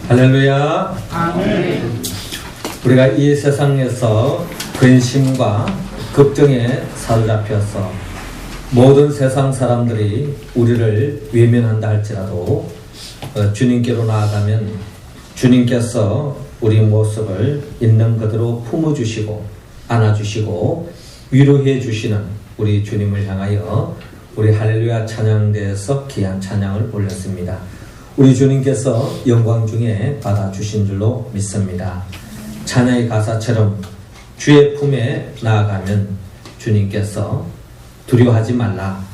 할렐루야. 아멘. 우리가 이 세상에서 근심과 걱정에 사로잡혀서 모든 세상 사람들이 우리를 외면한다 할지라도 주님께로 나아가면 주님께서 우리 모습을 있는 그대로 품어주시고 안아주시고 위로해 주시는 우리 주님을 향하여 우리 할렐루야 찬양대에서 귀한 찬양을 올렸습니다. 우리 주님께서 영광 중에 받아주신 줄로 믿습니다. 찬양의 가사처럼 주의 품에 나아가면 주님께서 두려워하지 말라,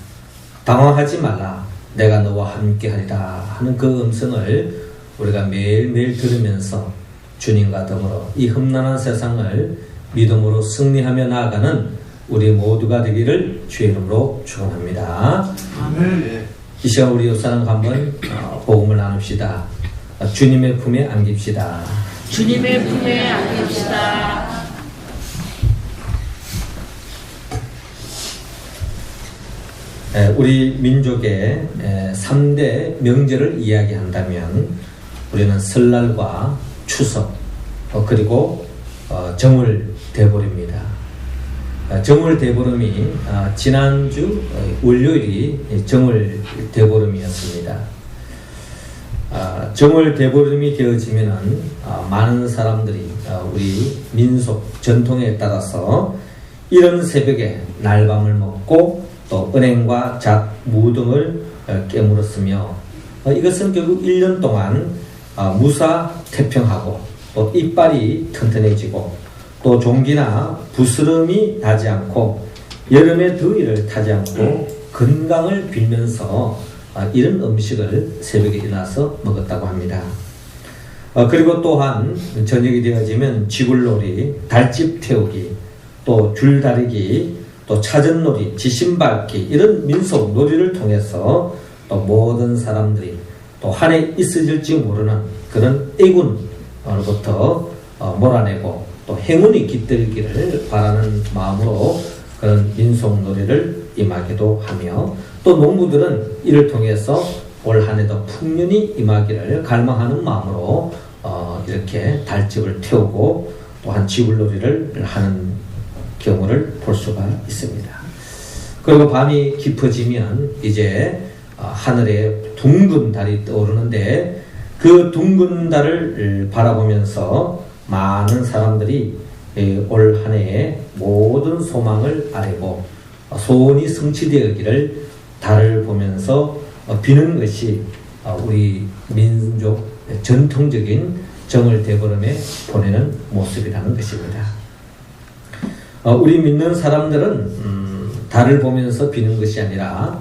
당황하지 말라, 내가 너와 함께하리라 하는 그 음성을 우리가 매일매일 들으면서 주님과 더불어 이 험난한 세상을 믿음으로 승리하며 나아가는 우리 모두가 되기를 주의 이름으로 축원합니다. 아멘. 이 시간 우리 옆사람과 한번 복음을 나눕시다. 주님의 품에 안깁시다. 주님의 품에 안깁시다. 우리 민족의 3대 명절을 이야기한다면 우리는 설날과 추석 그리고 정월대보름입니다. 정월대보름이 지난주 월요일이 정월대보름이었습니다. 정월대보름이 되어지면은 많은 사람들이 우리 민속 전통에 따라서 이런 새벽에 날밤을 먹고 또 은행과 잣, 무 등을 깨물었으며 이것은 결국 1년 동안 무사태평하고 또 이빨이 튼튼해지고 또 종기나 부스럼이 나지 않고 여름의 더위를 타지 않고 건강을 빌면서 이런 음식을 새벽에 일어나서 먹었다고 합니다. 그리고 또한 저녁이 되어지면 지굴놀이, 달집 태우기, 또 줄다리기, 또 차전놀이, 지신밟기 이런 민속 놀이를 통해서 또 모든 사람들이 또 한 해 있어질지 모르는 그런 애군으로부터 몰아내고 또 행운이 깃들기를 바라는 마음으로 그런 민속놀이를 임하기도 하며 또 농부들은 이를 통해서 올 한 해도 풍년이 임하기를 갈망하는 마음으로 이렇게 달집을 태우고 또한 지불놀이를 하는 경우를 볼 수가 있습니다. 그리고 밤이 깊어지면 이제 하늘에 둥근 달이 떠오르는데 그 둥근 달을 바라보면서 많은 사람들이 올 한 해의 모든 소망을 아뢰고 소원이 성취되었기를 달을 보면서 비는 것이 우리 민족 전통적인 정월대보름에 보내는 모습이라는 것입니다. 우리 믿는 사람들은 달을 보면서 비는 것이 아니라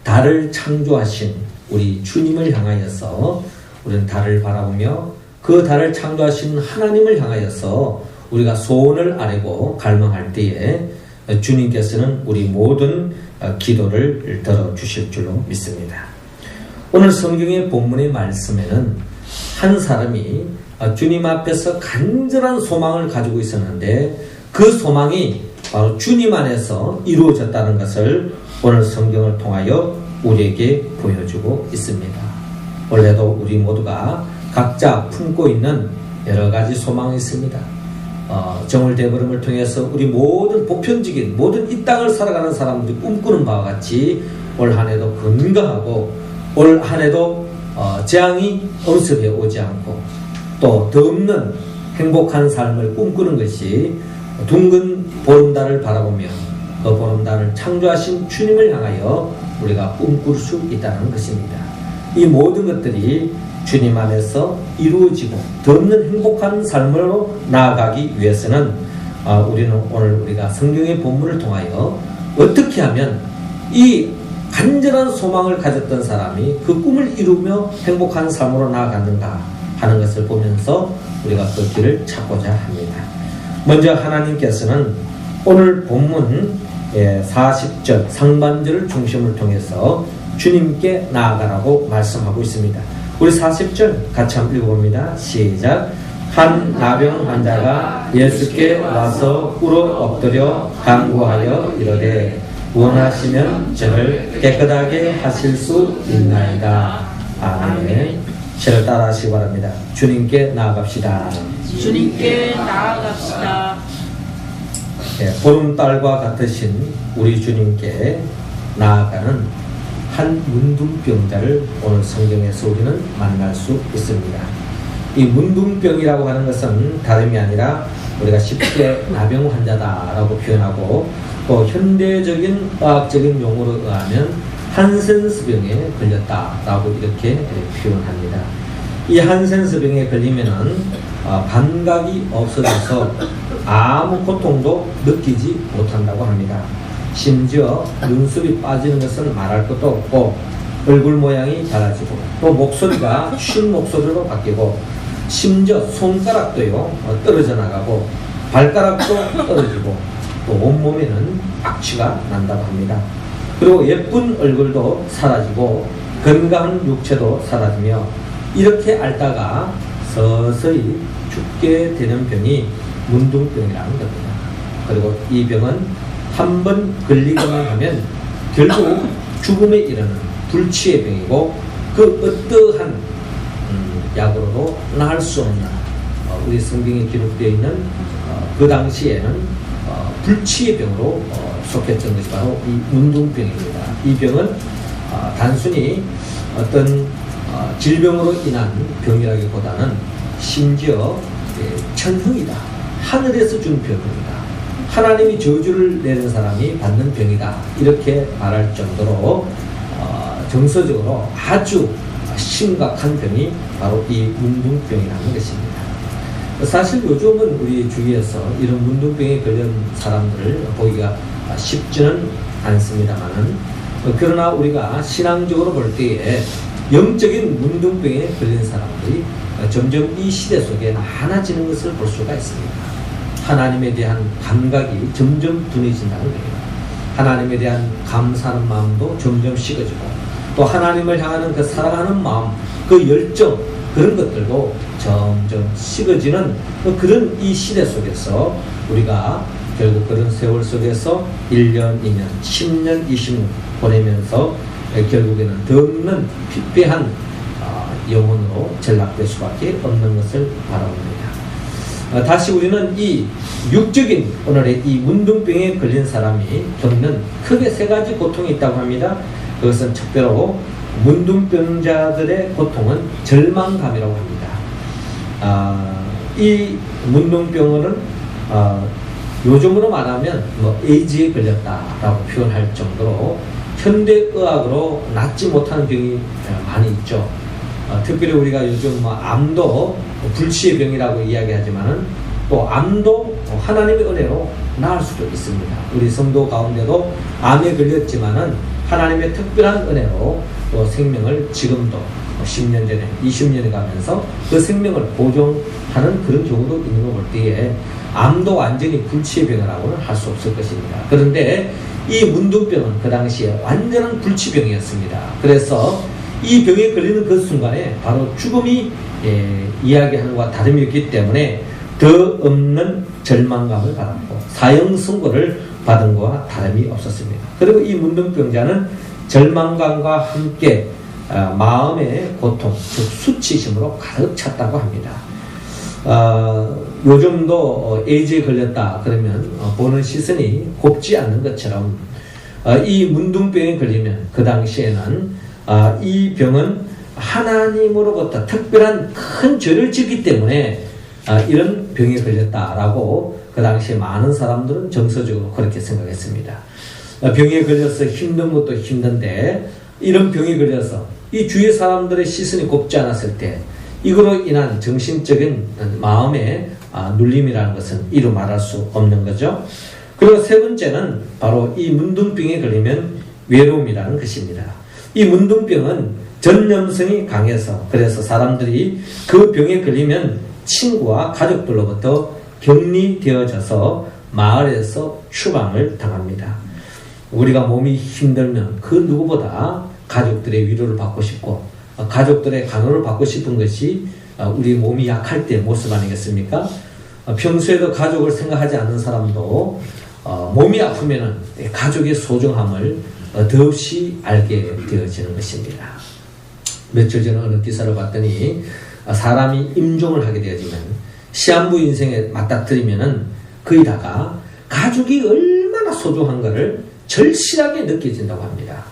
달을 창조하신 우리 주님을 향하여서 우리는 달을 바라보며 그 달을 창조하신 하나님을 향하여서 우리가 소원을 아뢰고 갈망할 때에 주님께서는 우리 모든 기도를 들어주실 줄로 믿습니다. 오늘 성경의 본문의 말씀에는 한 사람이 주님 앞에서 간절한 소망을 가지고 있었는데 그 소망이 바로 주님 안에서 이루어졌다는 것을 오늘 성경을 통하여 우리에게 보여주고 있습니다. 원래도 우리 모두가 각자 품고 있는 여러 가지 소망이 있습니다. 정월대보름을 통해서 우리 모든 보편적인 모든 이 땅을 살아가는 사람들이 꿈꾸는 바와 같이 올 한 해도 건강하고 올 한 해도 재앙이 엄습해 오지 않고 또 더 없는 행복한 삶을 꿈꾸는 것이 둥근 보름달을 바라보며 그 보름달을 창조하신 주님을 향하여 우리가 꿈꿀 수 있다는 것입니다. 이 모든 것들이 주님 안에서 이루어지고 더 없는 행복한 삶으로 나아가기 위해서는 우리는 오늘 우리가 성경의 본문을 통하여 어떻게 하면 이 간절한 소망을 가졌던 사람이 그 꿈을 이루며 행복한 삶으로 나아갔는가 하는 것을 보면서 우리가 그 길을 찾고자 합니다. 먼저 하나님께서는 오늘 본문 40절 상반절을 중심을 통해서 주님께 나아가라고 말씀하고 있습니다. 우리 40절 같이 한번 읽어봅니다. 시작. 한 나병 환자가 예수께 와서 꿇어 엎드려 간구하여 이르되 원하시면 저를 깨끗하게 하실 수 있나이다. 아멘. 저를 따라하시기 바랍니다. 주님께 나아갑시다. 주님께 나아갑시다. 예, 보름달과 같으신 우리 주님께 나아가는 한 문둥병자를 오늘 성경에서 우리는 만날 수 있습니다. 이 문둥병이라고 하는 것은 다름이 아니라 우리가 쉽게 나병 환자다라고 표현하고, 또 현대적인 의학적인 용어로 의하면 한센스병에 걸렸다라고 이렇게 표현합니다. 이 한센스병에 걸리면은 감각이 없어져서 아무 고통도 느끼지 못한다고 합니다. 심지어 눈썹이 빠지는 것은 말할 것도 없고, 얼굴 모양이 달라지고, 또 목소리가 쉰 목소리로 바뀌고, 심지어 손가락도요 떨어져 나가고, 발가락도 떨어지고, 또 온몸에는 악취가 난다고 합니다. 그리고 예쁜 얼굴도 사라지고 건강한 육체도 사라지며, 이렇게 앓다가 서서히 죽게 되는 병이 문둥병이라는 겁니다. 그리고 이 병은 한 번 걸리기만 하면 결국 죽음에 이르는 불치의 병이고, 그 어떠한 약으로도 나을 수 없는, 우리 성경에 기록되어 있는 그 당시에는 불치의 병으로 속했던 것이 바로 이 문둥병입니다. 이 병은 단순히 어떤 질병으로 인한 병이라기보다는 심지어 천흥이다, 하늘에서 준 병입니다. 하나님이 저주를 내는 사람이 받는 병이다, 이렇게 말할 정도로 정서적으로 아주 심각한 병이 바로 이 문둥병이라는 것입니다. 사실 요즘은 우리 주위에서 이런 문둥병에 걸린 사람들을 보기가 쉽지는 않습니다만은, 그러나 우리가 신앙적으로 볼 때에 영적인 문둥병에 걸린 사람들이 점점 이 시대 속에 많아지는 것을 볼 수가 있습니다. 하나님에 대한 감각이 점점 둔해진다는 거예요. 하나님에 대한 감사하는 마음도 점점 식어지고, 또 하나님을 향하는 그 사랑하는 마음, 그 열정, 그런 것들도 점점 식어지는 그런 이 시대 속에서 우리가 결국 그런 세월 속에서 1년, 2년, 10년, 20년 보내면서 결국에는 더 없는 피폐한 영혼으로 전락될 수밖에 없는 것을 바라봅니다. 다시 우리는 이 육적인 오늘의 이 문둥병에 걸린 사람이 겪는 크게 세 가지 고통이 있다고 합니다. 그것은 특별로 문둥병자들의 고통은 절망감이라고 합니다. 이 문둥병은 요즘으로 말하면 에이즈에 걸렸다라고 표현할 정도로 현대의학으로 낫지 못하는 병이 많이 있죠. 특별히 우리가 요즘 암도 불치의 병이라고 이야기하지만은, 또 암도 하나님의 은혜로 나을 수도 있습니다. 우리 성도 가운데도 암에 걸렸지만은 하나님의 특별한 은혜로 또 생명을 지금도 10년 전에 20년에 가면서 그 생명을 보존하는 그런 경우도 있는 걸 볼 때에 암도 완전히 불치의 병이라고는 할 수 없을 것입니다. 그런데 이 문둥병은 그 당시에 완전한 불치병이었습니다. 그래서 이 병에 걸리는 그 순간에 바로 죽음이 이야기하는 것과 다름이 없기 때문에 더 없는 절망감을 받았고 사형 선고를 받은 것과 다름이 없었습니다. 그리고 이 문둥병자는 절망감과 함께 마음의 고통, 즉 수치심으로 가득 찼다고 합니다. 요즘도 에이즈에 걸렸다 그러면 보는 시선이 곱지 않는 것처럼 이 문둥병에 걸리면 그 당시에는 이 병은 하나님으로부터 특별한 큰 죄를 짓기 때문에 이런 병에 걸렸다라고 그 당시에 많은 사람들은 정서적으로 그렇게 생각했습니다. 병에 걸려서 힘든 것도 힘든데, 이런 병에 걸려서 이 주위 사람들의 시선이 곱지 않았을 때 이거로 인한 정신적인 마음의 눌림이라는 것은 이루 말할 수 없는 거죠. 그리고 세 번째는 바로 이 문둥병에 걸리면 외로움이라는 것입니다. 이 문둥병은 전염성이 강해서, 그래서 사람들이 그 병에 걸리면 친구와 가족들로부터 격리되어져서 마을에서 추방을 당합니다. 우리가 몸이 힘들면 그 누구보다 가족들의 위로를 받고 싶고 가족들의 간호를 받고 싶은 것이 우리 몸이 약할 때 모습 아니겠습니까? 평소에도 가족을 생각하지 않는 사람도 몸이 아프면 가족의 소중함을 더없이 알게 되어지는 것입니다. 며칠 전에 어느 기사를 봤더니 사람이 임종을 하게 되어지면 시한부 인생에 맞닥뜨리면은 거의 다가 가족이 얼마나 소중한가를 절실하게 느껴진다고 합니다.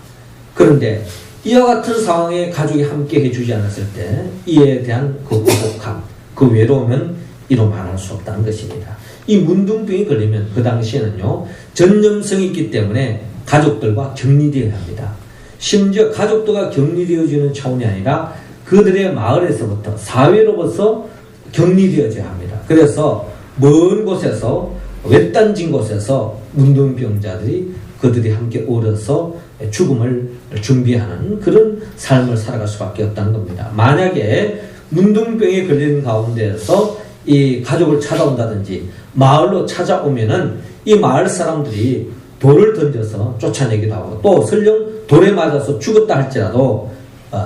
그런데 이와 같은 상황에 가족이 함께 해주지 않았을 때 이에 대한 그 고독함, 그 외로움은 이로 말할 수 없다는 것입니다. 이 문둥병이 걸리면 그 당시에는요, 전염성이 있기 때문에 가족들과 격리되어야 합니다. 심지어 가족들과 격리되어지는 차원이 아니라 그들의 마을에서부터, 사회로부터 격리되어져야 합니다. 그래서 먼 곳에서, 외딴진 곳에서 문둥병자들이 그들이 함께 오려서 죽음을 준비하는 그런 삶을 살아갈 수밖에 없다는 겁니다. 만약에 문둥병에 걸린 가운데에서 이 가족을 찾아온다든지 마을로 찾아오면은 이 마을 사람들이 돌을 던져서 쫓아내기도 하고 또 설령 돌에 맞아서 죽었다 할지라도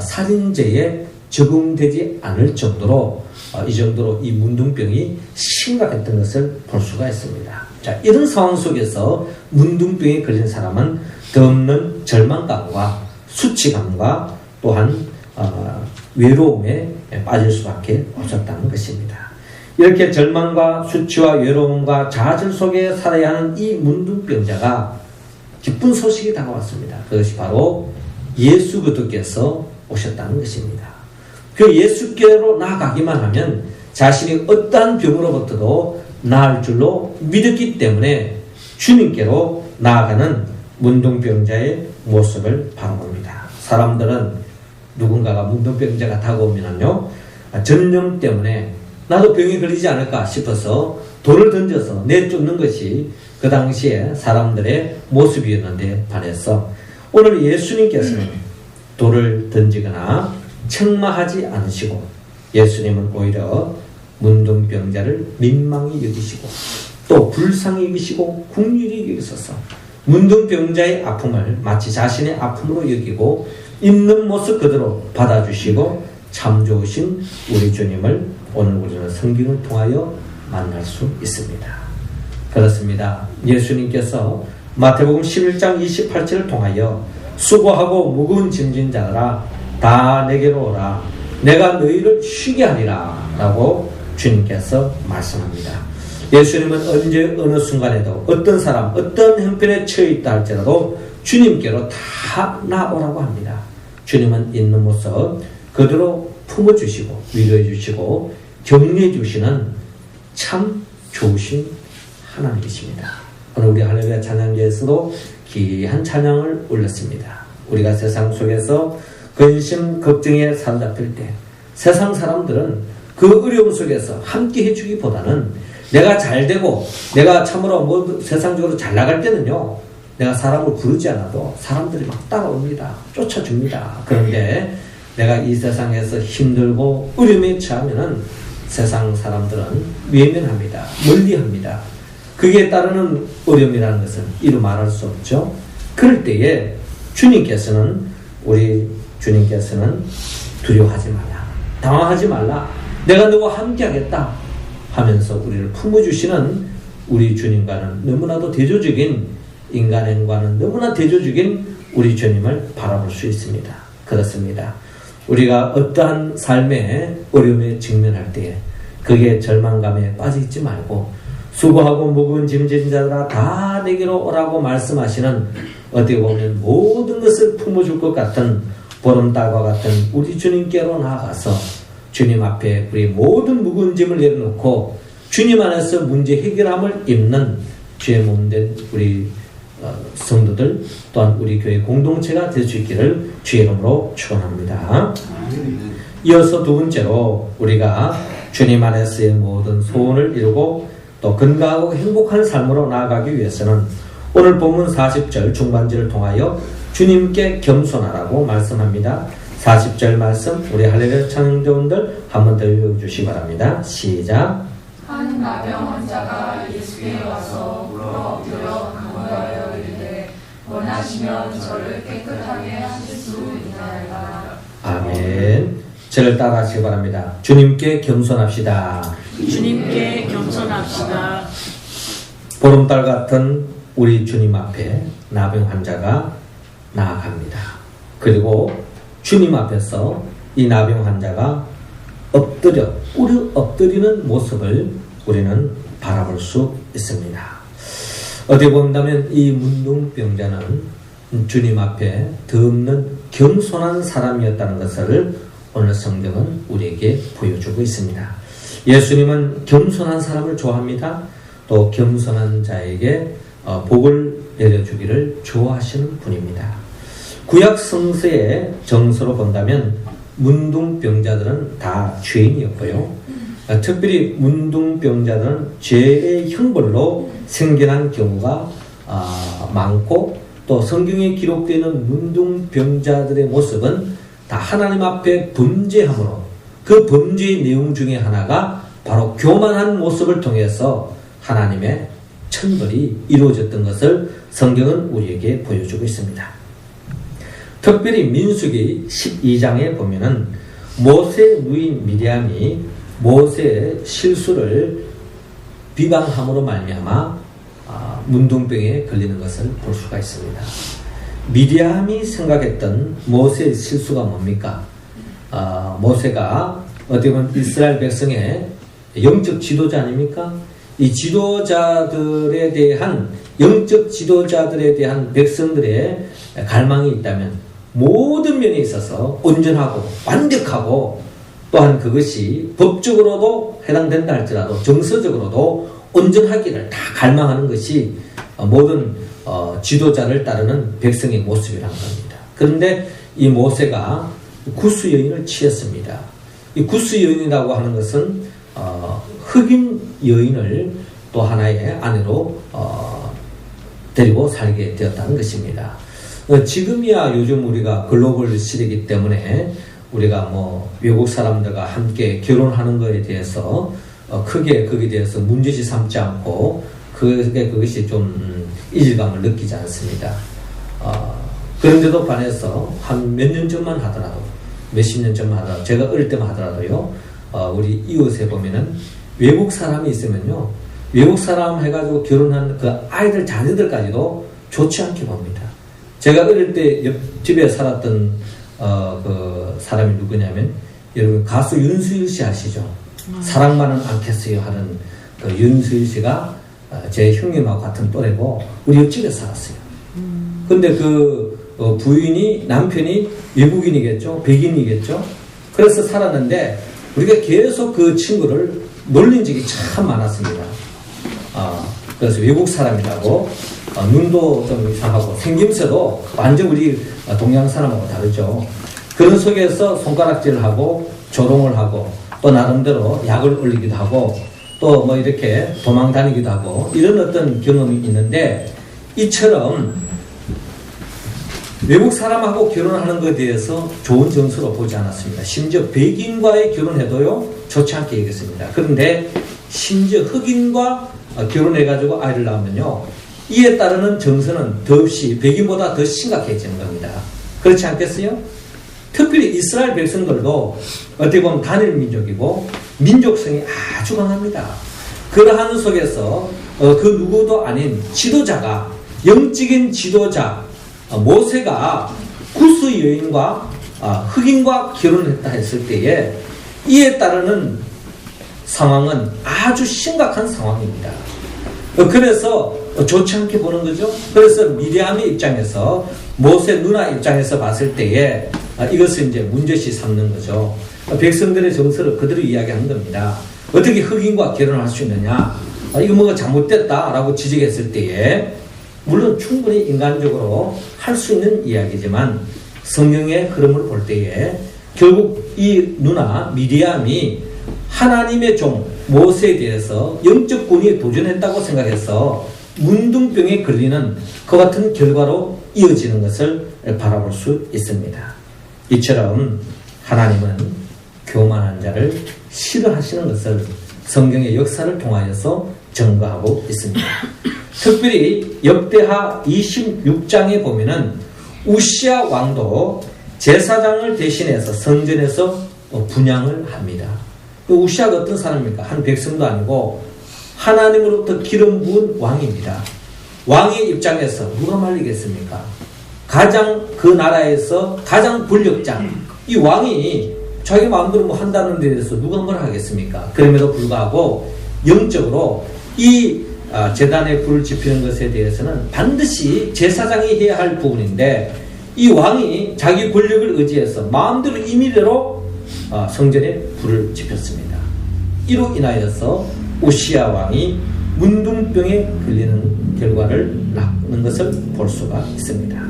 살인죄에 적용되지 않을 정도로 이 정도로 이 문둥병이 심각했던 것을 볼 수가 있습니다. 자, 이런 상황 속에서 문둥병에 걸린 사람은 더없는 절망감과 수치감과 또한 외로움에 빠질 수밖에 없었다는 것입니다. 이렇게 절망과 수치와 외로움과 좌절 속에 살아야 하는 이 문둥병자가 기쁜 소식이 다가왔습니다. 그것이 바로 예수 그리스도께서 오셨다는 것입니다. 그 예수께로 나아가기만 하면 자신이 어떠한 병으로부터도 나을 줄로 믿었기 때문에 주님께로 나아가는 문둥병자의 모습을 바라봅니다. 사람들은 누군가가 문둥병자가 다가오면요, 전염 때문에 나도 병에 걸리지 않을까 싶어서 돌을 던져서 내쫓는 것이 그 당시에 사람들의 모습이었는데 반해서 오늘 예수님께서는 돌을 던지거나 책망하지 않으시고 예수님은 오히려 문둥병자를 민망히 여기시고 또 불쌍히 여기시고 긍휼히 여기셔서 문둥병자의 아픔을 마치 자신의 아픔으로 여기고 있는 모습 그대로 받아주시고 참 좋으신 우리 주님을 오늘 우리는 성경을 통하여 만날 수 있습니다. 그렇습니다. 예수님께서 마태복음 11장 28절을 통하여 수고하고 무거운 짐진 자들아 다 내게로 오라 내가 너희를 쉬게 하리라 라고 주님께서 말씀합니다. 예수님은 언제 어느 순간에도 어떤 사람 어떤 형편에 처해 있다 할지라도 주님께로 다 나오라고 합니다. 주님은 있는 모습 그대로 품어주시고 위로해주시고 격려해주시는 참 좋으신 하나님이십니다. 오늘 우리 할렐루야 찬양제에서도 귀한 찬양을 올렸습니다. 우리가 세상 속에서 근심 걱정에 사로잡힐 때 세상 사람들은 그 어려움 속에서 함께 해주기보다는 내가 잘되고 내가 참으로 세상적으로 잘 나갈 때는요, 내가 사람을 부르지 않아도 사람들이 막 따라옵니다. 쫓아줍니다. 그런데 내가 이 세상에서 힘들고 어려움에 처하면은 세상 사람들은 외면합니다. 멀리합니다. 그게 따르는 어려움이라는 것은 이루 말할 수 없죠. 그럴 때에 우리 주님께서는 두려워하지 말라, 당황하지 말라, 내가 너와 함께 하겠다 하면서 우리를 품어주시는 우리 주님과는 너무나도 대조적인, 인간과는 너무나 대조적인 우리 주님을 바라볼 수 있습니다. 그렇습니다. 우리가 어떠한 삶의 어려움에 직면할 때에 그게 절망감에 빠지지 말고 수고하고 무거운 짐진 자들아 다 내게로 오라고 말씀하시는, 어떻게 보면 모든 것을 품어줄 것 같은 보름달과 같은 우리 주님께로 나아가서 주님 앞에 우리 모든 무거운 짐을 내려놓고 주님 안에서 문제 해결함을 입는 주의 몸된 우리 성도들 또한 우리 교회 공동체가 될 수 있기를 주의 이름으로 축원합니다. 이어서 두 번째로 우리가 주님 안에서의 모든 소원을 이루고 또 건강하고 행복한 삶으로 나아가기 위해서는 오늘 본문 40절 중반절을 통하여 주님께 겸손하라고 말씀합니다. 40절 말씀 우리 할렐루야 찬양자분들 한 번 더 읽어주시기 바랍니다. 시작. 한 나병 환자가 예수께 와서 물어 엎드려 간구하여 이르되 원하시면 저를 깨끗하게 하실 수 있나이까. 아멘. 저를 따라하시기 바랍니다. 주님께 겸손합시다. 주님께 겸손합시다. 보름달 같은 우리 주님 앞에 나병 환자가 나아갑니다. 그리고 주님 앞에서 이 나병 환자가 꿇어 엎드리는 모습을 우리는 바라볼 수 있습니다. 어떻게 본다면 이 문둥병자는 주님 앞에 더없는 겸손한 사람이었다는 것을 오늘 성경은 우리에게 보여주고 있습니다. 예수님은 겸손한 사람을 좋아합니다. 또 겸손한 자에게 복을 내려주기를 좋아하시는 분입니다. 구약 성서의 정서로 본다면 문둥병자들은 다 죄인이었고요. 특별히 문둥병자들은 죄의 형벌로 생겨난 경우가 많고, 또 성경에 기록되는 문둥병자들의 모습은 다 하나님 앞에 범죄함으로, 그 범죄의 내용 중에 하나가 바로 교만한 모습을 통해서 하나님의 천벌이 이루어졌던 것을 성경은 우리에게 보여주고 있습니다. 특별히 민수기 12장에 보면은 모세 누인 미리암이 모세의 실수를 비방함으로 말미암아 문둥병에 걸리는 것을 볼 수가 있습니다. 미리암이 생각했던 모세의 실수가 뭡니까? 모세가 어떻게 보면 이스라엘 백성의 영적 지도자 아닙니까? 이 지도자들에 대한, 영적 지도자들에 대한 백성들의 갈망이 있다면 모든 면에 있어서 온전하고 완벽하고, 또한 그것이 법적으로도 해당된다 할지라도 정서적으로도 온전하기를 다 갈망하는 것이 모든 지도자를 따르는 백성의 모습이라는 겁니다. 그런데 이 모세가 구스 여인을 취했습니다. 이 구스 여인이라고 하는 것은 흑인 여인을 또 하나의 아내로 데리고 살게 되었다는 것입니다. 지금이야 요즘 우리가 글로벌 시대이기 때문에 우리가 뭐 외국 사람들과 함께 결혼하는 것에 대해서 크게 거기에 대해서 문제시 삼지 않고 그것이 좀 이질감을 느끼지 않습니다. 그런데도 반해서 한 몇 년 전만 하더라도, 몇십 년 전만 하더라도, 제가 어릴 때만 하더라도요, 우리 이웃에 보면은 외국 사람이 있으면요, 외국 사람 해가지고 결혼한 그 아이들 자녀들까지도 좋지 않게 봅니다. 제가 어릴 때 옆집에 살았던 그 사람이 누구냐면, 여러분 가수 윤수일 씨 아시죠? 사랑만은 않겠어요 하는 그 윤수일 씨가 제 형님하고 같은 또래고 우리 옆집에 살았어요. 근데 그 부인이, 남편이 외국인이겠죠? 백인이겠죠? 그래서 살았는데 우리가 계속 그 친구를 놀린 적이 참 많았습니다. 그래서 외국 사람이라고, 눈도 좀 이상하고 생김새도 완전 우리 동양 사람하고 다르죠. 그런 속에서 손가락질을 하고 조롱을 하고 또 나름대로 약을 올리기도 하고 또 뭐 이렇게 도망 다니기도 하고 이런 어떤 경험이 있는데, 이처럼 외국 사람하고 결혼하는 것에 대해서 좋은 정서로 보지 않았습니다. 심지어 백인과의 결혼해도요 좋지 않게 여겼습니다. 그런데 심지어 흑인과 결혼해가지고 아이를 낳으면요, 이에 따르는 정서는 더없이 백인보다 더 심각해지는 겁니다. 그렇지 않겠어요? 특별히 이스라엘 백성들도 어떻게 보면 단일 민족이고 민족성이 아주 강합니다. 그러한 속에서 그 누구도 아닌 지도자가, 영적인 지도자 모세가 구스 여인과 흑인과 결혼했다 했을 때에 이에 따르는 상황은 아주 심각한 상황입니다. 그래서 좋지 않게 보는 거죠. 그래서 미리암의 입장에서, 모세 누나 입장에서 봤을 때에 이것을 이제 문제시 삼는 거죠. 백성들의 정서를 그대로 이야기하는 겁니다. 어떻게 흑인과 결혼할 수 있느냐? 이거 뭐가 잘못됐다라고 지적했을 때에, 물론 충분히 인간적으로 할 수 있는 이야기지만 성경의 흐름을 볼 때에 결국 이 누나 미리암이 하나님의 종 모세에 대해서 영적 권위에 도전했다고 생각해서 문둥병에 걸리는 그 같은 결과로 이어지는 것을 바라볼 수 있습니다. 이처럼 하나님은 교만한 자를 싫어하시는 것을 성경의 역사를 통하여서 증거하고 있습니다. 특별히 역대하 26장에 보면은 우시야 왕도 제사장을 대신해서 성전에서 분향을 합니다. 우시야가 어떤 사람입니까? 한 백성도 아니고 하나님으로부터 기름 부은 왕입니다. 왕의 입장에서 누가 말리겠습니까? 가장 그 나라에서 가장 권력자, 이 왕이 자기 마음대로 뭐 한다는 데 대해서 누가 뭐라 하겠습니까? 그럼에도 불구하고 영적으로 이 제단에 불을 지피는 것에 대해서는 반드시 제사장이 해야 할 부분인데, 이 왕이 자기 권력을 의지해서 마음대로 임의대로 성전에 불을 지폈습니다. 이로 인하여서 우시야 왕이 문둥병에 걸리는 결과를 낳는 것을 볼 수가 있습니다.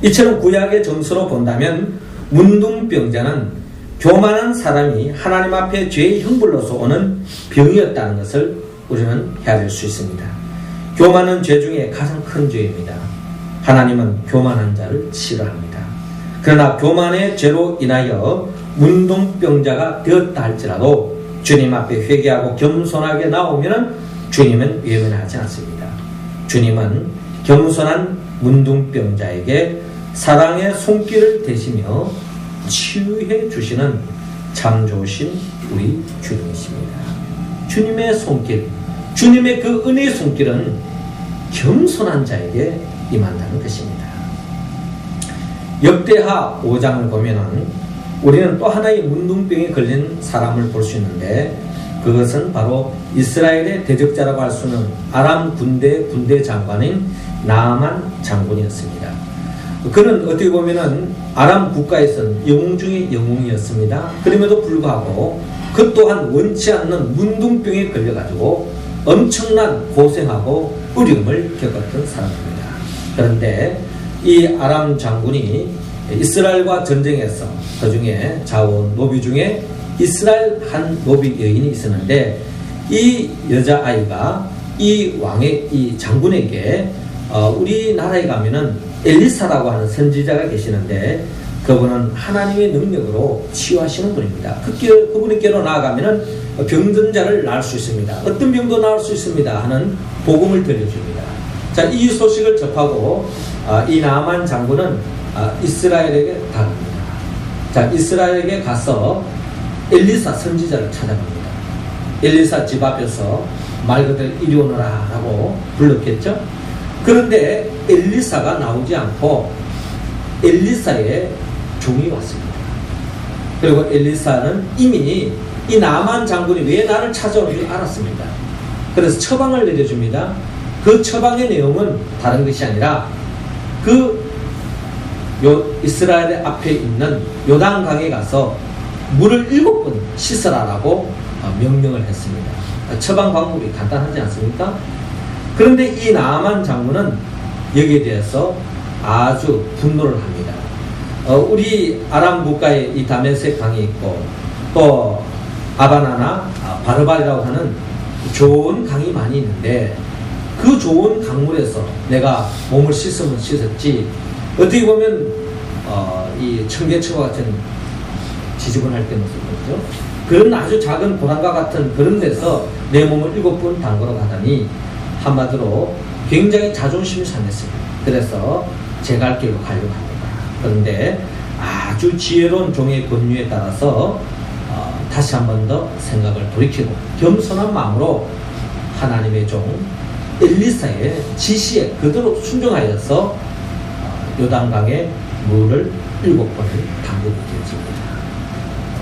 이처럼 구약의 정서로 본다면 문둥병자는 교만한 사람이 하나님 앞에 죄의 형벌로서 오는 병이었다는 것을 우리는 헤아릴 수 있습니다. 교만은 죄 중에 가장 큰 죄입니다. 하나님은 교만한 자를 싫어합니다. 그러나 교만의 죄로 인하여 문둥병자가 되었다 할지라도 주님 앞에 회개하고 겸손하게 나오면 주님은 외면하지 않습니다. 주님은 겸손한 문둥병자에게 사랑의 손길을 대시며 치유해 주시는 참 좋으신 우리 주님이십니다. 주님의 손길, 주님의 그 은혜의 손길은 겸손한 자에게 임한다는 것입니다. 역대하 5장을 보면은 우리는 또 하나의 문둥병에 걸린 사람을 볼 수 있는데, 그것은 바로 이스라엘의 대적자라고 할 수 있는 아람 군대 장관인 나아만 장군이었습니다. 그는 어떻게 보면은 아람 국가에서는 영웅 중의 영웅이었습니다. 그럼에도 불구하고 그 또한 원치 않는 문둥병에 걸려가지고 엄청난 고생하고 어려움을 겪었던 사람입니다. 그런데 이 아람 장군이 이스라엘과 전쟁에서 그 중에 자원 노비 중에 이스라엘 한 노비 여인이 있었는데, 이 여자아이가 이 왕의 이 장군에게 우리나라에 가면은 엘리사라고 하는 선지자가 계시는데, 그분은 하나님의 능력으로 치유하시는 분입니다. 그분께로 나아가면은 병든 자를 낳을 수 있습니다. 어떤 병도 낳을 수 있습니다 하는 복음을 들려줍니다. 자, 이 소식을 접하고 이 나아만 장군은 이스라엘에게 다릅니다. 자, 이스라엘에게 가서 엘리사 선지자를 찾아갑니다. 엘리사 집 앞에서 말 그대로 이리 오너라 라고 불렀겠죠. 그런데 엘리사가 나오지 않고 엘리사의 종이 왔습니다. 그리고 엘리사는 이미 이 나만 장군이 왜 나를 찾아오는지 알았습니다. 그래서 처방을 내려줍니다. 그 처방의 내용은 다른 것이 아니라 이스라엘 앞에 있는 요단강에 가서 물을 7번 씻으라라고 명령을 했습니다. 처방 방법이 간단하지 않습니까? 그런데 이 나아만 장군은 여기에 대해서 아주 분노를 합니다. 우리 아람 국가에 이 다메섹 강이 있고 또 아바나나 바르발이라고 하는 좋은 강이 많이 있는데, 그 좋은 강물에서 내가 몸을 씻으면 씻었지, 어떻게 보면 이 청계천과 같은 지저분할 때 모습 그렇죠? 그런 아주 작은 고랑과 같은 그런 데서 내 몸을 7번 담그러 가다니 한마디로 굉장히 자존심이 상했습니다. 그래서 제 갈 길로 가려고 합니다. 그런데 아주 지혜로운 종의 권유에 따라서 다시 한 번 더 생각을 돌이키고 겸손한 마음으로 하나님의 종 엘리사의 지시에 그대로 순종하여서 요단강에 물을 7번을 담그게 되어집니다.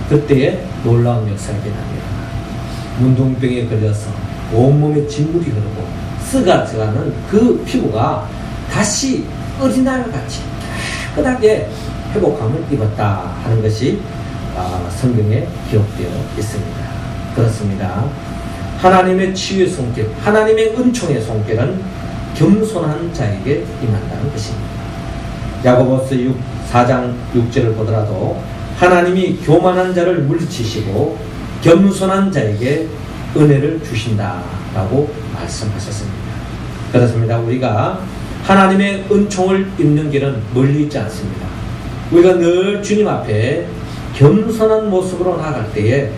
그때에 놀라운 역사가 일어납니다. 문둥병에 걸려서 온몸에 진물이 흐르고 쓰가져가는 그 피부가 다시 어린아이와 같이 깨끗하게 회복함을 입었다 하는 것이 성경에 기록되어 있습니다. 그렇습니다. 하나님의 치유의 손길, 하나님의 은총의 손길은 겸손한 자에게 임한다는 것입니다. 야고보서 4장 6절을 보더라도 하나님이 교만한 자를 물리치시고 겸손한 자에게 은혜를 주신다라고 말씀하셨습니다. 그렇습니다. 우리가 하나님의 은총을 입는 길은 멀리 있지 않습니다. 우리가 늘 주님 앞에 겸손한 모습으로 나아갈 때에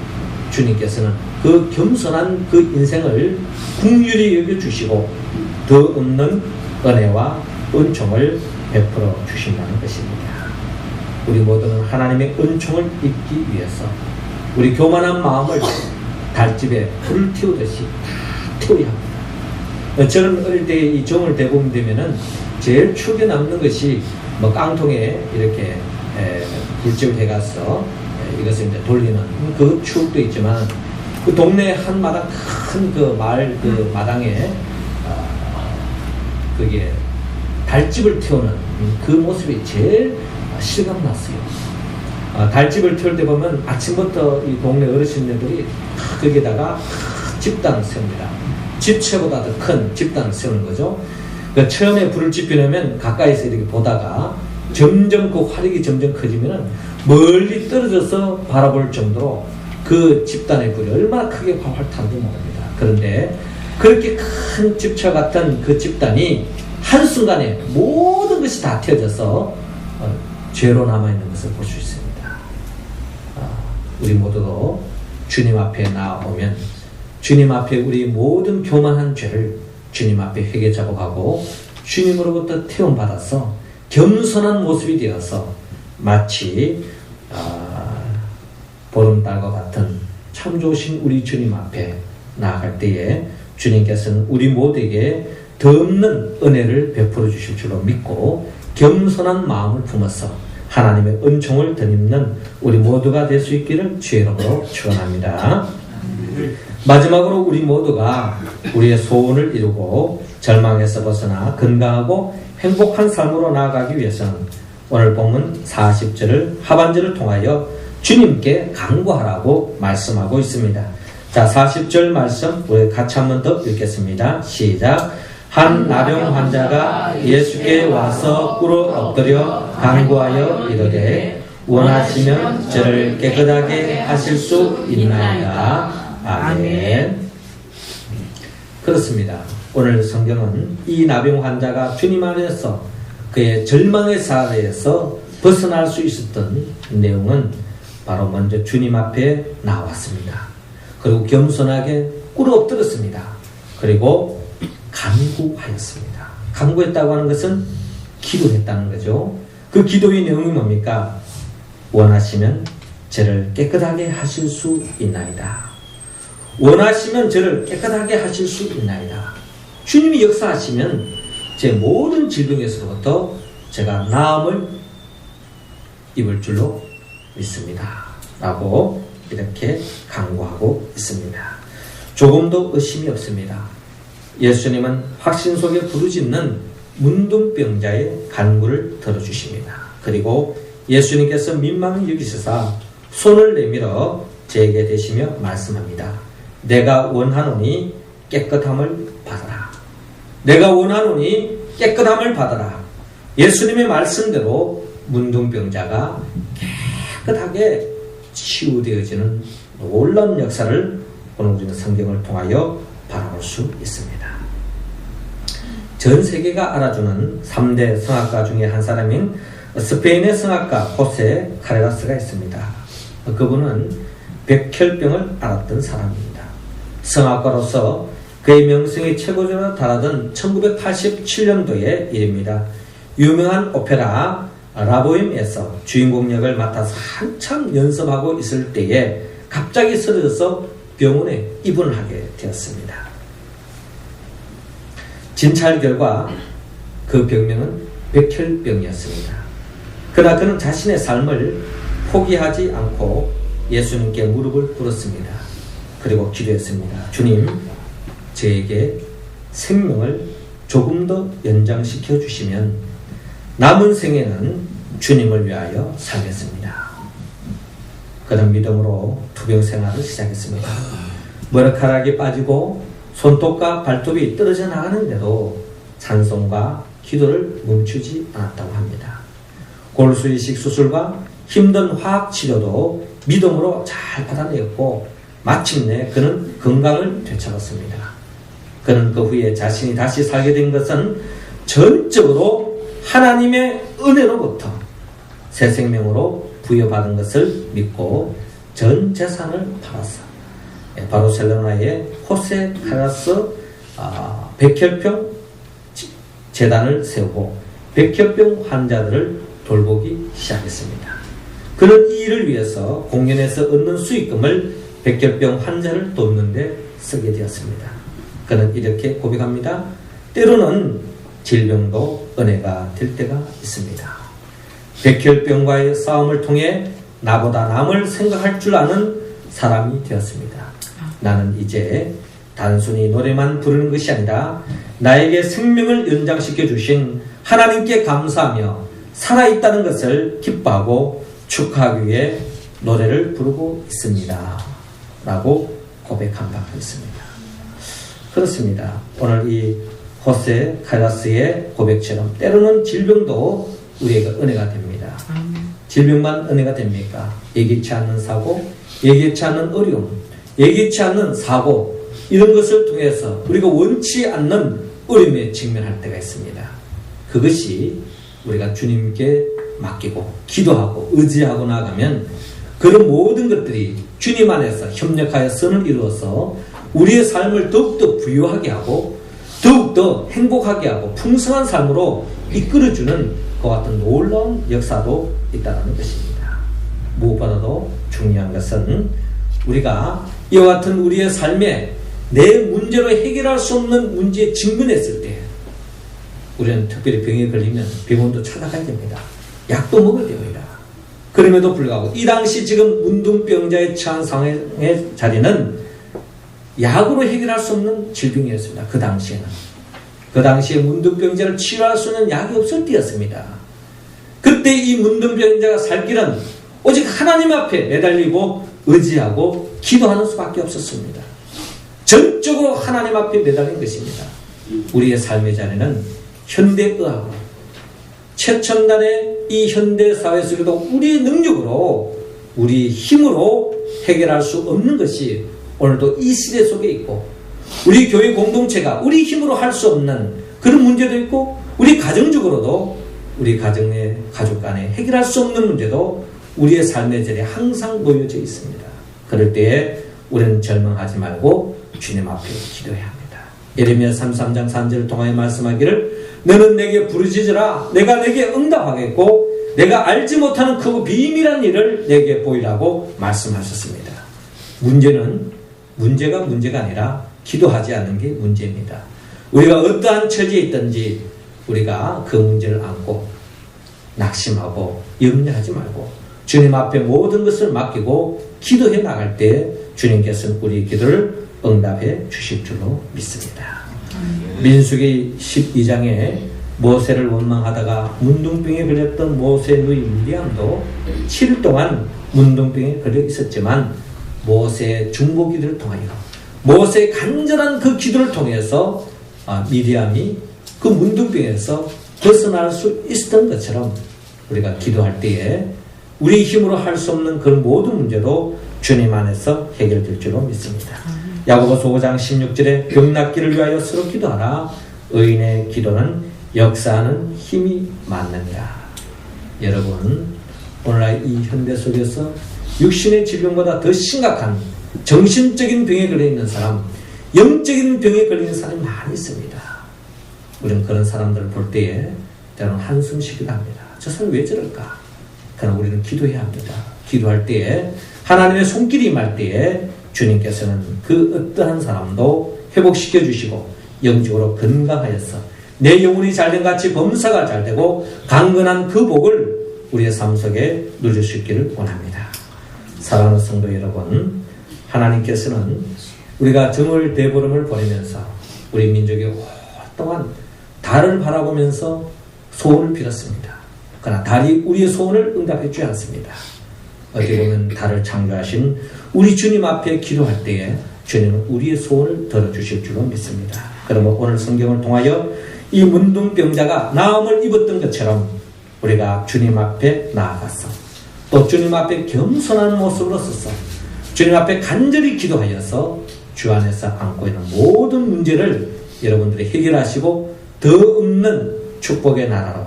주님께서는 그 겸손한 그 인생을 긍휼히 여겨주시고 더 없는 은혜와 은총을 베풀어 주신다는 것입니다. 우리 모두는 하나님의 은총을 입기 위해서 우리 교만한 마음을 달집에 불을 틔우듯이 태워야 합니다. 저는 어릴 때 이 정을 대보면 되면은 제일 추억에 남는 것이 깡통에 이렇게 불집을 해가서 이것을 이제 돌리는 그 추억도 있지만 그 동네 한 마당 큰 그 마을 그 마당에 그게 달집을 태우는 그 모습이 제일 실감났어요. 달집을 태울 때 보면 아침부터 이 동네 어르신들이 거기에다가 집단을 세웁니다. 집채보다 더 큰 집단을 세우는 거죠. 그러니까 처음에 불을 지피려면 가까이서 이렇게 보다가 점점 그 화력이 점점 커지면 멀리 떨어져서 바라볼 정도로 그 집단의 불이 얼마나 크게 활활 타는지 모릅니다. 그런데 그렇게 큰 집차 같은 그 집단이 한순간에 모든 것이 다 태워져서 죄로 남아있는 것을 볼 수 있습니다. 우리 모두도 주님 앞에 나오면 주님 앞에 우리 모든 교만한 죄를 주님 앞에 회개 작업하고 주님으로부터 태움받아서 겸손한 모습이 되어서 마치 보름달과 같은 참 좋으신 우리 주님 앞에 나아갈 때에 주님께서는 우리 모두에게 더 없는 은혜를 베풀어 주실 줄로 믿고 겸손한 마음을 품어서 하나님의 은총을 덧입는 우리 모두가 될 수 있기를 주의 이름으로 축원합니다. 마지막으로 우리 모두가 우리의 소원을 이루고 절망에서 벗어나 건강하고 행복한 삶으로 나아가기 위해서는 오늘 본문 40절을 하반절을 통하여 주님께 간구하라고 말씀하고 있습니다. 자, 40절 말씀 우리 같이 한 번 더 읽겠습니다. 시작. 한 나병 환자가 예수께 와서 꿇어 엎드려 간구하여 이르되 원하시면 저를 깨끗하게 하실 수 있나이다. 아멘. 그렇습니다. 오늘 성경은 이 나병 환자가 주님 안에서 그의 절망의 사회에서 벗어날 수 있었던 내용은 바로 먼저 주님 앞에 나왔습니다. 그리고 겸손하게 꿇어 엎드렸습니다. 그리고 간구하였습니다. 간구했다고 하는 것은 기도했다는 거죠. 그 기도의 내용이 뭡니까? 원하시면 저를 깨끗하게 하실 수 있나이다. 원하시면 저를 깨끗하게 하실 수 있나이다. 주님이 역사하시면 제 모든 질병에서부터 제가 나음을 입을 줄로 믿습니다. 라고 이렇게 간구하고 있습니다. 조금도 의심이 없습니다. 예수님은 확신 속에 부르짖는 문둥병자의 간구를 들어주십니다. 그리고 예수님께서 민망히 여기시사 손을 내밀어 제게 대시며 말씀합니다. 내가 원하노니 깨끗함을 받아라. 내가 원하노니 깨끗함을 받아라. 예수님의 말씀대로 문둥병자가 깨끗하게 치유되어지는 놀라운 역사를 오늘 우리는 성경을 통하여 바라볼 수 있습니다. 전 세계가 알아주는 3대 성악가 중에 한 사람인 스페인의 성악가 호세 카레라스가 있습니다. 그분은 백혈병을 앓았던 사람입니다. 성악가로서 그의 명성이 최고조에 달하던 1987년도의 일입니다. 유명한 오페라 라보임에서 주인공 역을 맡아서 한참 연습하고 있을 때에 갑자기 쓰러져서 병원에 입원을 하게 되었습니다. 진찰 결과 그 병명은 백혈병이었습니다. 그러나 그는 자신의 삶을 포기하지 않고 예수님께 무릎을 꿇었습니다. 그리고 기도했습니다. 주님, 저에게 생명을 조금 더 연장시켜 주시면 남은 생에는 주님을 위하여 살겠습니다. 그는 믿음으로 투병 생활을 시작했습니다. 머리카락이 빠지고 손톱과 발톱이 떨어져 나가는데도 찬송과 기도를 멈추지 않았다고 합니다. 골수이식 수술과 힘든 화학 치료도 믿음으로 잘 받아내었고 마침내 그는 건강을 되찾았습니다. 그는 그 후에 자신이 다시 살게 된 것은 전적으로 하나님의 은혜로부터 새 생명으로 부여받은 것을 믿고 전 재산을 팔았어. 바르셀로나의 호세 카레라스 백혈병 재단을 세우고 백혈병 환자들을 돌보기 시작했습니다. 그는 이 일을 위해서 공연에서 얻는 수익금을 백혈병 환자를 돕는 데 쓰게 되었습니다. 그는 이렇게 고백합니다. 때로는 질병도 은혜가 될 때가 있습니다. 백혈병과의 싸움을 통해 나보다 남을 생각할 줄 아는 사람이 되었습니다. 나는 이제 단순히 노래만 부르는 것이 아니라 나에게 생명을 연장시켜 주신 하나님께 감사하며 살아있다는 것을 기뻐하고 축하하기 위해 노래를 부르고 있습니다. 라고 고백한 바가 있습니다. 그렇습니다. 오늘 이 호세 카이라스의 고백처럼 때로는 질병도 우리에게 은혜가 됩니다. 질병만 은혜가 됩니까? 예기치 않는 사고, 예기치 않는 어려움, 예기치 않는 사고, 이런 것을 통해서 우리가 원치 않는 어려움에 직면할 때가 있습니다. 그것이 우리가 주님께 맡기고 기도하고 의지하고 나가면 그런 모든 것들이 주님 안에서 협력하여 선을 이루어서 우리의 삶을 더욱더 부유하게 하고 더욱더 행복하게 하고 풍성한 삶으로 이끌어주는 그와 같은 놀라운 역사도 있다는 것입니다. 무엇보다도 중요한 것은 우리가 이와 같은 우리의 삶에 내 문제로 해결할 수 없는 문제에 직면했을 때 우리는 특별히 병에 걸리면 병원도 찾아가야 됩니다. 약도 먹어야 됩니다. 그럼에도 불구하고 이 당시 지금 문둥병자의 처한 상황의 자리는 약으로 해결할 수 없는 질병이었습니다. 그 당시에는. 그 당시에 문둥병자를 치료할 수 있는 약이 없을 때였습니다. 그때 이 문둥병자가 살 길은 오직 하나님 앞에 매달리고 의지하고 기도하는 수밖에 없었습니다. 전적으로 하나님 앞에 매달린 것입니다. 우리의 삶의 자리는 현대의학으로 최첨단의 이 현대사회 속에도 우리의 능력으로 우리 힘으로 해결할 수 없는 것이 오늘도 이 시대 속에 있고 우리 교회 공동체가 우리 힘으로 할 수 없는 그런 문제도 있고 우리 가정적으로도 우리 가정 내 가족 간에 해결할 수 없는 문제도 우리의 삶의 자리에 항상 놓여져 있습니다. 그럴 때에 우리는 절망하지 말고 주님 앞에 기도해야 합니다. 예레미야 33장 3절을 통하여 말씀하기를 너는 내게 부르짖으라 내가 내게 응답하겠고 내가 알지 못하는 크고 비밀한 일을 내게 보이라고 말씀하셨습니다. 문제가 문제가 아니라 기도하지 않는 게 문제입니다. 우리가 어떠한 처지에 있든지 우리가 그 문제를 안고 낙심하고 염려하지 말고 주님 앞에 모든 것을 맡기고 기도해 나갈 때 주님께서는 우리 기도를 응답해 주실 줄로 믿습니다. 민수기 12장에 모세를 원망하다가 문둥병에 걸렸던 모세의 누이 미리암도 7일 동안 문둥병에 걸려 있었지만 모세의 중보 기도를 통하여 모세의 간절한 그 기도를 통해서 미리암이 그 문둥병에서 벗어날 수 있었던 것처럼 우리가 기도할 때에 우리 힘으로 할 수 없는 그런 모든 문제도 주님 안에서 해결될 줄로 믿습니다. 야고보서 5장 16절에 병 낫기를 위하여 서로 기도하라. 의인의 기도는 역사하는 힘이 많느니라. 여러분, 오늘날 이 현대 속에서 육신의 질병보다 더 심각한 정신적인 병에 걸려있는 사람, 영적인 병에 걸리는 사람이 많이 있습니다. 우리는 그런 사람들을 볼 때에 때로는 한숨 쉬기도 합니다. 저 사람이 왜 저럴까? 그러나 우리는 기도해야 합니다. 기도할 때에 하나님의 손길이 임할 때에 주님께서는 그 어떠한 사람도 회복시켜 주시고 영적으로 건강하여서 내 영혼이 잘된 같이 범사가 잘되고 강건한 그 복을 우리의 삶 속에 누릴 수 있기를 원합니다. 사랑하는 성도 여러분, 하나님께서는 우리가 정월 대보름을 보내면서 우리 민족이 오랫동안 달을 바라보면서 소원을 빌었습니다. 그러나 달이 우리의 소원을 응답해 주지 않습니다. 어떻게 보면 달을 창조하신 우리 주님 앞에 기도할 때에 주님은 우리의 소원을 들어주실 줄로 믿습니다. 그러면 오늘 성경을 통하여 이 문둥병자가 나음을 입었던 것처럼 우리가 주님 앞에 나아가서 또 주님 앞에 겸손한 모습으로 서서 주님 앞에 간절히 기도하여서 주 안에서 안고 있는 모든 문제를 여러분들이 해결하시고 더 없는 축복의 나라로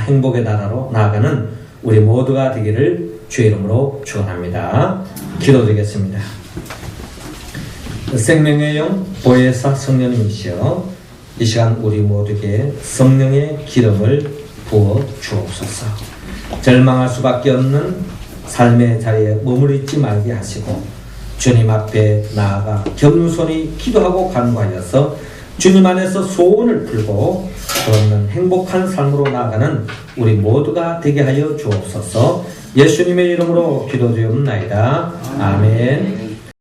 행복의 나라로 나아가는 우리 모두가 되기를 주의 이름으로 축원합니다. 기도드리겠습니다. 생명의 영 보혜사 성령님이시여 이 시간 우리 모두에게 성령의 기름을 부어 주옵소서. 절망할 수밖에 없는 삶의 자리에 머무르 있지 말게 하시고 주님 앞에 나아가 겸손히 기도하고 간구하여서 주님 안에서 소원을 풀고 그러는 행복한 삶으로 나아가는 우리 모두가 되게 하여 주옵소서. 예수님의 이름으로 기도드리옵나이다. 아멘.